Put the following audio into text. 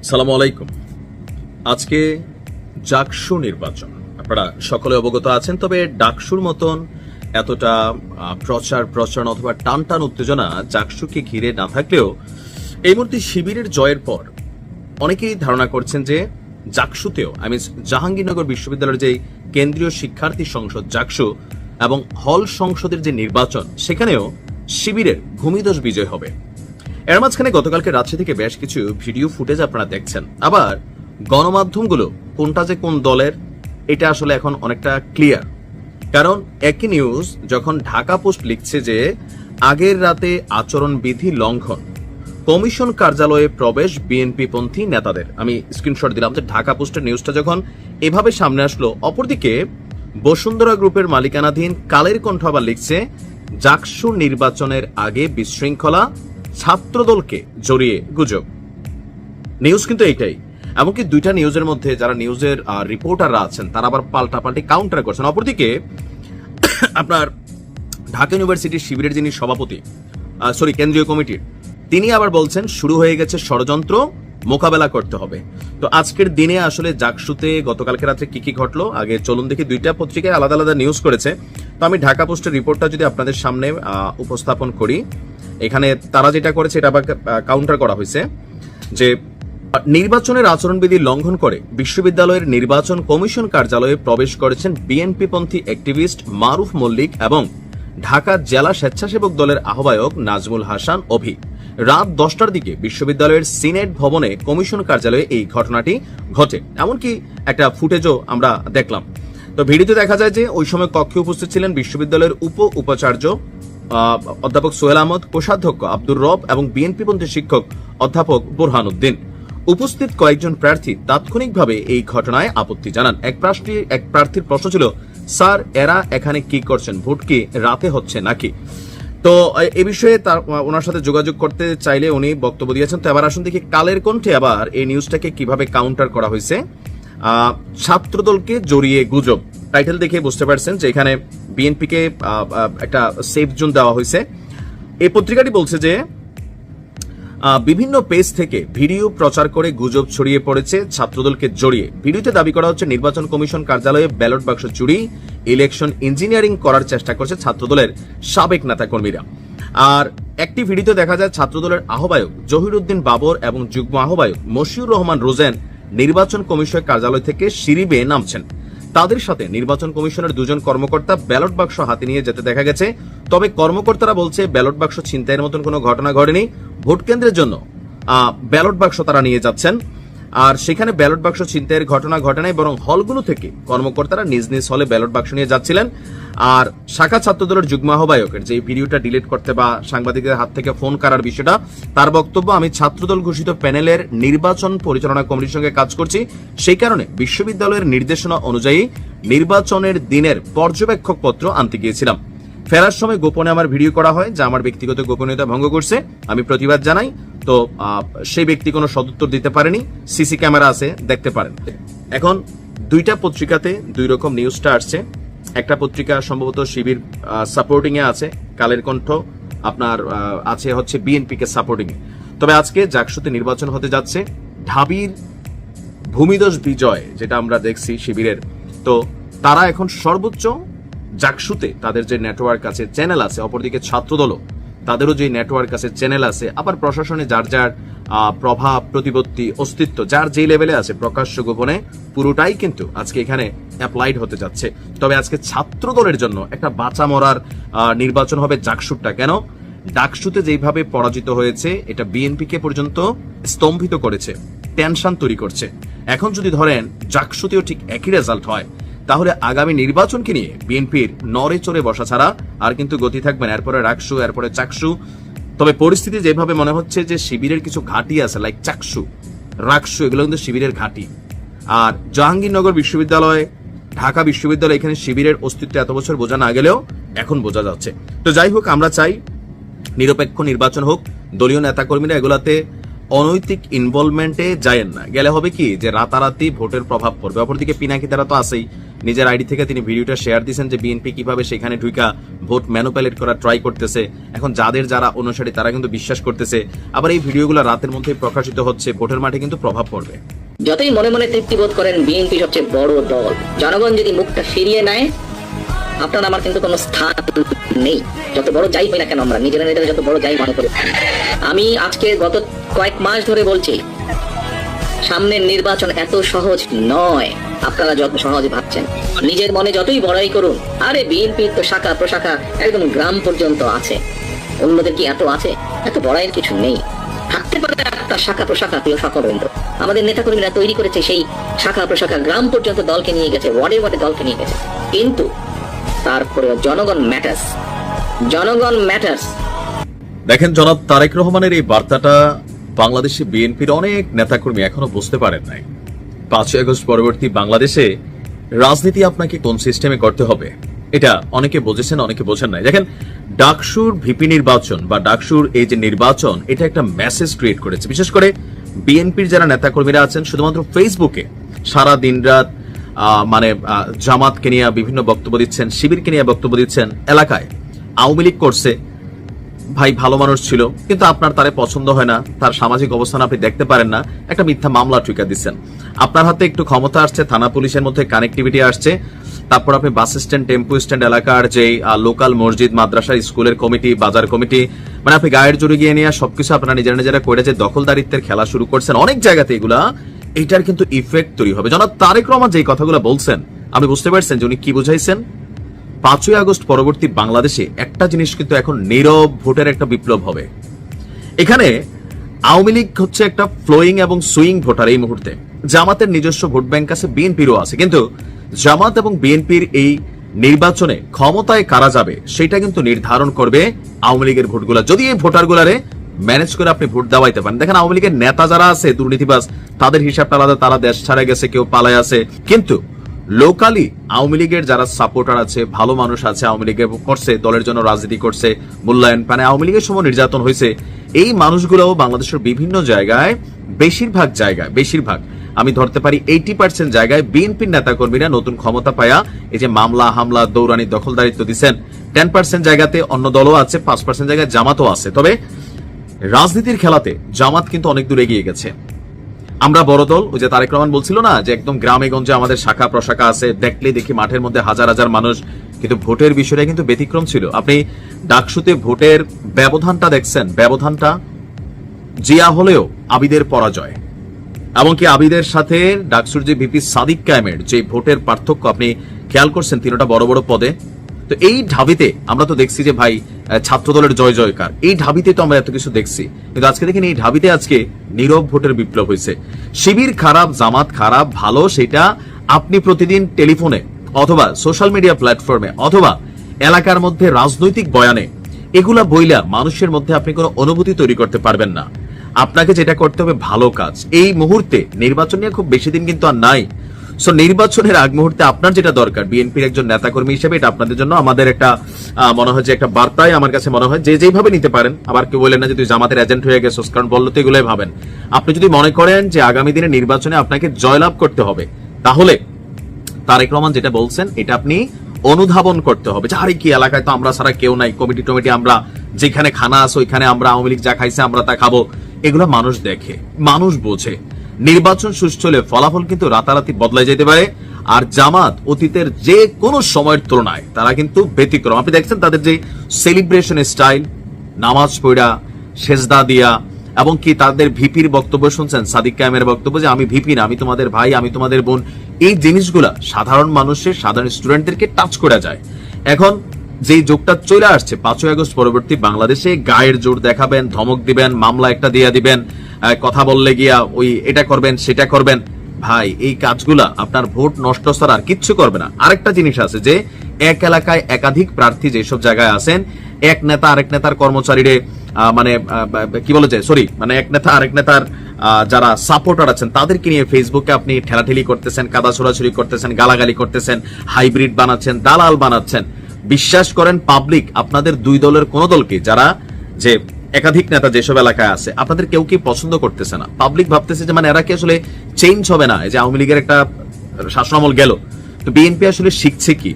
সালামু আলাইকুম। আজকে জাকসু নির্বাচন, আপনারা সকলে অবগত আছেন। তবে ডাকসুর মতন এতটা প্রচারণা অথবা টান উত্তেজনা জাকসুকে ঘিরে না থাকলেও এই মুহূর্তে শিবিরের জয়ের পর অনেকেই ধারণা করছেন যে জাকসুতেও জাহাঙ্গীরনগর বিশ্ববিদ্যালয়ের যে কেন্দ্রীয় শিক্ষার্থী সংসদ জাকসু এবং হল সংসদের যে নির্বাচন, সেখানেও শিবিরের ভূমিদোষ বিজয় হবে। এর মাঝখানে গতকালকে রাজশাহী থেকে বেশ কিছু ভিডিও ফুটেজ আপনারা দেখছেন। আবার গণমাধ্যমগুলো কোনটা যে কোন দলের, এটা আসলে এখন অনেকটা ক্লিয়ার। কারণ একই নিউজ যখন ঢাকা পোস্ট লিখছে যে আগের রাতে আচরণবিধি লঙ্ঘন, কমিশন কার্যালয়ে প্রবেশ বিএনপি পন্থী নেতাদের, আমি স্ক্রিনশট দিলাম যে ঢাকা পোস্টের নিউজটা যখন এভাবে সামনে আসলো, অপরদিকে বসুন্ধরা গ্রুপের মালিকানাধীন কালের কণ্ঠ আবার লিখছে জাকসু নির্বাচনের আগে বিশৃঙ্খলা, ছাত্রদলকে জড়িয়ে গুজব। নিউজ কিন্তু এইটাই। এমনকি দুইটা নিউজের মধ্যে যারা নিউজের রিপোর্টাররা আছেন তারা আবার পাল্টাপাল্টি কাউন্টার করছেন। অপরদিকে আপনার ঢাকা ইউনিভার্সিটির শিবিরের যিনি সভাপতি, কেন্দ্রীয় কমিটির, তিনি আবার বলছেন শুরু হয়ে গেছে ষড়যন্ত্র, মোকাবেলা করতে হবে। তো আজকের দিনে আসলে জাকসুতে গতকালকে রাত্রে কি কি ঘটলো, আগে চলুন দেখি। দুইটা পত্রিকায় আলাদা আলাদা নিউজ করেছে। তো আমি ঢাকা পোস্টের রিপোর্টটা যদি আপনাদের সামনে উপস্থাপন করি, এখানে তারা যেটা করেছে এটা আবার কাউন্টার করা হয়েছে যে নির্বাচনের আচরণবিধি লঙ্ঘন করে বিশ্ববিদ্যালয়ের নির্বাচন কমিশন কার্যালয়ে প্রবেশ করেছেন বিএনপিপন্থী অ্যাক্টিভিস্ট মারুফ মল্লিক এবং ঢাকা জেলা স্বেচ্ছাসেবক দলের আহ্বায়ক নাজমুল হাসান অভি। রাত 10টার দিকে বিশ্ববিদ্যালয়ের সিনেট ভবনে কমিশন কার্যালয়ে এই ঘটনাটি ঘটে, এমনকি একটা ফুটেজও আমরা দেখলাম। তো ভিডিওতে দেখা যায় যে ওই সময় কক্ষে উপস্থিত ছিলেন বিশ্ববিদ্যালয়ের উপাচার্য অধ্যাপক সোহেল আহমদ, কোষাধ্যক্ষ আব্দুর রব এবং বিএনপিপন্থী শিক্ষক অধ্যাপক বোরহান উদ্দিন। উপস্থিত কয়েকজন প্রার্থী তাৎক্ষণিকভাবে এই ঘটনায় আপত্তি জানান। এক প্রার্থীর প্রশ্ন ছিল, স্যার এরা এখানে কি করছেন, ভোট কি রাতে হচ্ছে নাকি? তো এ বিষয়ে ওনার সাথে যোগাযোগ করতে চাইলে উনি বক্তব্য দিয়েছেন। তো এবার আসুন দেখি কালের কণ্ঠে আবার এই নিউজটাকে কিভাবে কাউন্টার করা হয়েছে। ছাত্রদলকে জড়িয়ে গুজব, টাইটেল দেখে বুঝতে পারছেন যে এখানে বিএনপিকে একটা সেফ জোন দেওয়া হয়েছে। এই পত্রিকাটি বলছে যে বিভিন্ন পেজ থেকে ভিডিও প্রচার করে গুজব ছড়িয়ে পড়েছে ছাত্রদলকে জড়িয়ে। ভিডিওতে দাবি করা হচ্ছে নির্বাচন কমিশন কার্যালয়ে ব্যালট বাক্স চুরি, ইলেকশন ইঞ্জিনিয়ারিং করার চেষ্টা করছে ছাত্রদলের সাবেক নেতাকর্মীরা। আর একটি ভিডিওতে দেখা যায় ছাত্রদলের আহ্বায়ক জহিরুদ্দিন বাবর এবং যুগ্ম আহ্বায়ক মশিউর রহমান রোজেন নির্বাচন কমিশন কার্যালয় থেকে সিঁড়ি বেয়ে নামছেন। তাদের সাথে নির্বাচন কমিশনের দুজন কর্মকর্তা ব্যালট বাক্স হাতে নিয়ে যেতে দেখা গেছে। তবে কর্মকর্তারা বলছে ব্যালট বাক্স ছিনতাইয়ের মতন কোনো ঘটনা ঘটেনি। ভোট কেন্দ্রের জন্য ব্যালট বাক্স তারা নিয়ে যাচ্ছেন, আর সেখানে ব্যালট বাক্স ছিনতাইয়ের ঘটনা ঘটে নাই, বরং হলগুলো থেকে কর্মকর্তারা নিজ নিজ হলে ব্যালট বাক্স নিয়ে যাচ্ছিলেন। আর শাখা ছাত্রদলের যুগ্ম আহ্বায়কের যে ভিডিওটা ডিলিট করতে বা সাংবাদিকদের হাত থেকে ফোন করার বিষয়টা, তার বক্তব্য, আমি ছাত্রদল ঘোষিত প্যানেলের নির্বাচন পরিচালনা কমিটির সঙ্গে কাজ করছি, সেই কারণে বিশ্ববিদ্যালয়ের নির্দেশনা অনুযায়ী নির্বাচনের দিনের পর্যবেক্ষক পত্র আনতে গিয়েছিলাম। ফেরার সময় গোপনে আমার ভিডিও করা হয়, যা আমার ব্যক্তিগত গোপনীয়তা ভঙ্গ করছে, আমি প্রতিবাদ জানাই। তো সেই ব্যক্তি কোনো সদুত্তর দিতে পারেনি, সিসি ক্যামেরা আছে, দেখতে পারেন। এখন দুইটা পত্রিকাতে দুই রকম নিউজটা আসছে। একটা পত্রিকা সম্ভবত শিবির সাপোর্টিং এ আছে, কালের কণ্ঠ আপনার আছে হচ্ছে বিএনপি কে সাপোর্টিং এ। তবে আজকে জাকসুতে নির্বাচন হতে যাচ্ছে, ঢাবির ভূমিদোষ বিজয় যেটা আমরা দেখছি শিবিরের, তো তারা এখন সর্বোচ্চ জাকসুতে তাদের যে নেটওয়ার্ক আছে, চ্যানেল আছে, অপরদিকে ছাত্রদলও তাদেরও যে নেটওয়ার্ক আছে, চ্যানেল আছে, আবার প্রশাসনে যার যার প্রভাব, প্রতিপত্তি, অস্তিত্ব যার যে লেভেলে আছে, প্রকাশ্য গোপনে পুরোটাই কিন্তু আজকে এখানে অ্যাপ্লাইড হতে যাচ্ছে। তবে আজকে ছাত্রদলের জন্য একটা বাঁচা মরার নির্বাচন হবে জাকসুটা। কেন? ডাকসুতে যেভাবে পরাজিত হয়েছে, এটা বিএনপিকে পর্যন্ত স্তম্ভিত করেছে, টেনশন তৈরি করছে। এখন যদি ধরেন জাকসুতেও ঠিক একই রেজাল্ট হয়, তাহলে আগামী নির্বাচনকে নিয়ে বিএনপির নড়ে চড়ে বসা ছাড়া আর কিন্তু গতি থাকবে না। এরপরে রাকসু, এরপরে চাকসু। তবে পরিস্থিতি যেভাবে মনে হচ্ছে যে শিবিরের কিছু ঘাঁটি আছে, লাইক চাকসু, রাকসু, এগুলো কিন্তু শিবিরের ঘাঁটি। আর জাহাঙ্গীরনগর বিশ্ববিদ্যালয়, ঢাকা বিশ্ববিদ্যালয়, এখানে শিবিরের অস্তিত্ব এত বছর বোঝা না গেলেও এখন বোঝা যাচ্ছে। তো যাই হোক, আমরা চাই নিরপেক্ষ নির্বাচন হোক। দলীয় নেতাকর্মীরা এগুলাতে অনৈতিক ইনভলভমেন্টে যায়েন না, গেলে হবে কি যে রাতারাতি ভোটের প্রভাব পড়বে। অপরদিকে পিনাকি তারা তো আছেই, নিজের আইডি থেকে তিনি ভিডিওটা শেয়ার দিয়েছেন যে বিএনপি কিভাবে সেখানে ঢুকা ভোট ম্যানুপুলেট করার ট্রাই করতেছে। এখন যারা অনুসারী তারা কিন্তু বিশ্বাস করতেছে, আবার এই ভিডিওগুলো রাতের মধ্যে প্রকাশিত হচ্ছে, ভোটের মাঠে কিন্তু প্রভাব পড়বে। যতই মনে মনে তৃপ্তি বোধ করেন বিএনপি সবচেয়ে বড় দল, জনগণ যদি মুখটা ফিরিয়ে নেয় আপনার আমার কিন্তু কোনো স্থান নেই। যত বড় যাই হই না কেন, আমরা নিজেরা যত বড় যাই মনে করি। আমি আজকে গত কয়েক মাস ধরে বলছি সামনের নির্বাচন এত সহজ নয় আপনারা যত সহজ ভাবছেন। নিজের মনে যতই বড়াই করুন, আরে বিএনপির তো শাখা প্রশাখা একদম গ্রাম পর্যন্ত আছে, অন্যদের কি এত আছে? এত বড়াইয়ের কিছু নেই। থাকতে পারে একটা শাখা প্রশাখা, প্রিয় সকলবৃন্দ, আমাদের নেতাকর্মীরা তৈরি করেছে সেই শাখা প্রশাখা, গ্রাম পর্যন্ত দলকে নিয়ে গেছে, ওয়ার্ডে ওয়ার্ডে দলকে নিয়ে গেছে, কিন্তু তারপরে জনগণ ম্যাটার্স, জনগণ ম্যাটার্স। দেখেন, জনাব তারেক রহমানের এই বার্তাটা বাংলাদেশে বিএনপির অনেক নেতাকর্মী এখনো বুঝতে পারেন নাই। 5ই আগস্ট পরবর্তী বাংলাদেশে রাজনীতি আপনাকে কোন সিস্টেমে করতে হবে এটা অনেকে বুঝেছেন, অনেকে বোঝেন নাই। দেখেন, ডাকসুর ভিপি নির্বাচন বা ডাকসুর এই যে নির্বাচন, এটা একটা মেসেজ ক্রিয়েট করেছে। বিশেষ করে বিএনপির যারা নেতাকর্মীরা আছেন শুধুমাত্র ফেসবুকে সারা দিন রাত জামাতকে নিয়ে বিভিন্ন বক্তব্য দিচ্ছেন, শিবিরকে নিয়ে বক্তব্য দিচ্ছেন। এলাকায় আওয়ামী লীগ করছে, ভাই ভালো মানুষ ছিল, কিন্তু আপনার তারে পছন্দ হয় না, তার সামাজিক অবস্থান আপনি দেখতে পারেন না, একটা মিথ্যা মামলা ঠুকা দিচ্ছেন। আপনার হাতে একটু ক্ষমতা আসছে, থানা পুলিশের মধ্যে কানেক্টিভিটি আসছে, তারপর আপনি বাস স্ট্যান্ড, টেম্পো স্ট্যান্ড এলাকার যে লোকাল মসজিদ, মাদ্রাসা, স্কুলের কমিটি, বাজার কমিটি, আপনি গায়ের জোরে গিয়ে নিয়ে সবকিছু আপনারা নিজেরা করে যে দখলদারিত্বের খেলা শুরু করছেন অনেক জায়গাতে, এগুলা এটার কিন্তু ইফেক্ট তৈরি হবে। জনাব তারেক রহমান যে কথাগুলো বলছেন, আপনি বুঝতে পারছেন যে উনি কি বুঝাইছেন? 5ই আগস্ট পরবর্তী বাংলাদেশে একটা জিনিস কিন্তু এখন নীরব ভোটের একটা বিপ্লব হবে। এখানে আওয়ামী লীগ হচ্ছে একটা ফ্লোয়িং এবং সুইং ভোটার এই মুহূর্তে। জামাতের নিজস্ব ভোট ব্যাংক আছে, বিএনপিরও আছে, কিন্তু জামাত এবং বিএনপির এই নির্বাচনে ক্ষমতায় কারা যাবে সেটা কিন্তু নির্ধারণ করবে আওয়ামী লীগের ভোটগুলা। যদি এই ভোটারগুলারে ম্যানেজ করে আপনি ভোট দেওয়াইতে পারেন। দেখেন, আওয়ামী লীগের নেতা যারা আছে দুর্নীতিবাজ, তাদের হিসাবটা আলাদা, তারা দেশ ছাড়া গেছে, কেউ পালায় আছে, কিন্তু লোকালি আওয়ামী লীগের যারা সাপোর্টার আছে, ভালো মানুষ আছে, আওয়ামী লীগের করছে, দলের জন্য রাজনীতি করছে, মূল্যায়ন পানে আওয়ামী লীগের সময় নির্যাতন হয়েছে, এই মানুষগুলোও বাংলাদেশের বিভিন্ন জায়গায়, বেশিরভাগ আমি ধরতে পারি 80% জায়গায় বিএনপির নেতাকর্মীরা নতুন ক্ষমতা পায়া এই যে মামলা হামলা দৌড়ানি দখলদারিত্ব দিচ্ছেন। 10% জায়গাতে অন্য দলও আছে, 5% জায়গায় জামাতও আছে। তবে রাজনীতির খেলাতে জামাত কিন্তু অনেক দূর এগিয়ে গেছে। আমরা বড় দল, ওই যে তারেক রহমান বলছিল না যে একদম গ্রামে গঞ্জে আমাদের শাখা প্রশাখা আছে, দেখলে দেখি মাঠের মধ্যে হাজার হাজার মানুষ, কিন্তু ভোটের বিষয়টা কিন্তু ব্যতিক্রম ছিল। আপনি ডাকসুতে ভোটের ব্যবধানটা দেখছেন, ব্যবধানটা জিয়া হলেও আবিদের পরাজয়, এমনকি আবিদের সাথে ডাকসুর যে ভিপি সাদিক কায়েমের যে ভোটের পার্থক্য আপনি খেয়াল করছেন, তিনটা বড় বড় পদে। তো এই ঢাবিতে আমরা তো দেখছি যে ভাই ছাত্র দলের জয় জয়কার, এই ঢাবিতে তো আমরা এত কিছু দেখছি, কিন্তু আজকে দেখেন এই ঢাবিতে আজকে নীরব ভোটের বিপ্লব হয়েছে। শিবির খারাপ, জামাত খারাপ, ভালো, সেটা আপনি প্রতিদিন টেলিফোনে অথবা সোশ্যাল মিডিয়া প্ল্যাটফর্মে অথবা এলাকার মধ্যে রাজনৈতিক বয়ানে এগুলা বইলা মানুষের মধ্যে আপনি কোনো অনুভূতি তৈরি করতে পারবেন না। আপনাকে যেটা করতে হবে ভালো কাজ। এই মুহূর্তে নির্বাচন নিয়ে খুব বেশি দিন কিন্তু আর নাই। সো নির্বাচনের আগ মুহূর্তে আপনার যেটা দরকার, বিএনপির একজন নেতাকর্মী হিসেবে এটা আপনাদের জন্য আমাদের একটা মনে হয় যে একটা বার্তায় আমার কাছে মনে হয় যে যেভাবে নিতে পারেন। আবার কেউ বলেন না যে তুই জামাতের এজেন্ট হয়ে গেছিস, কারণ বললো তো এগুলোই ভাবেন। আপনি যদি মনে করেন যে আগামী দিনে নির্বাচনে আপনাকে জয়লাভ করতে হবে, তাহলে তারেক রহমান যেটা বলছেন এটা আপনি অনুধাবন করতে হবে যে আরে কি এলাকায় তো আমরা ছাড়া কেউ নাই, কমিটি টমিটি আমরা যেখানে খানা আছে ওইখানে আমরা আওয়ামী লীগ যা খাইছে আমরা তা খাবো। এগুলো মানুষ দেখে, মানুষ বোঝে। নির্বাচন সুষ্ঠু হলে ফলাফল কিন্তু রাতারাতি বদলাই যেতে পারে। আর জামাত অতীতের যে কোনো সময়ের তুলনায় তারা কিন্তু ব্যতিক্রম। আপনি দেখছেন তাদের যে সেলিব্রেশন স্টাইল, নামাজ পড়া, সেজদা দিয়া, এবং কি তাদের ভিপির বক্তব্য শুনছেন, সাদিক কায়েমের বক্তব্য যে আমি ভিপি না, আমি তোমাদের ভাই, আমি তোমাদের বোন। এই জিনিসগুলা সাধারণ মানুষের, সাধারণ স্টুডেন্টদেরকে টাচ করা যায়। এখন যে যোগটা চলে আসছে 5ই আগস্ট পরবর্তী বাংলাদেশে, গায়ের জোর দেখাবেন, ধমক দিবেন, মামলা একটা দিয়ে দিবেন, কথা বললে গিয়া ওই এটা করবেন সেটা করবেন, ভাই এই কাজগুলা আপনার ভোট নষ্ট ছাড়া আর কিচ্ছু করবে না। আরেকটা জিনিস আছে যে এক এলাকায় একাধিক প্রার্থী যেসব জায়গায় আছেন, এক নেতা আরেক নেতার কর্মচারীরে এক নেতা আরেক নেতার যারা সাপোর্টার আছেন তাদেরকে নিয়ে ফেসবুকে আপনি ঠেলাঠেলি করতেছেন, কাদা ছোড়াছুড়ি করতেছেন, গালাগালি করতেছেন, হাইব্রিড বানাচ্ছেন, দালাল বানাচ্ছেন। বিশ্বাস করেন পাবলিক আপনাদের দুই দলের কোন দলকে, যারা যে একাধিক নেতা যেসব এলাকায় আছে, আপনাদের কেউ কি পছন্দ করতেছে না। পাবলিক ভাবতেছে যে এরা কি আসলে চেঞ্জ হবে না। এই যে আওয়ামী লীগের একটা শাসনামল গেল, তো বিএনপি আসলে শিখছে কি?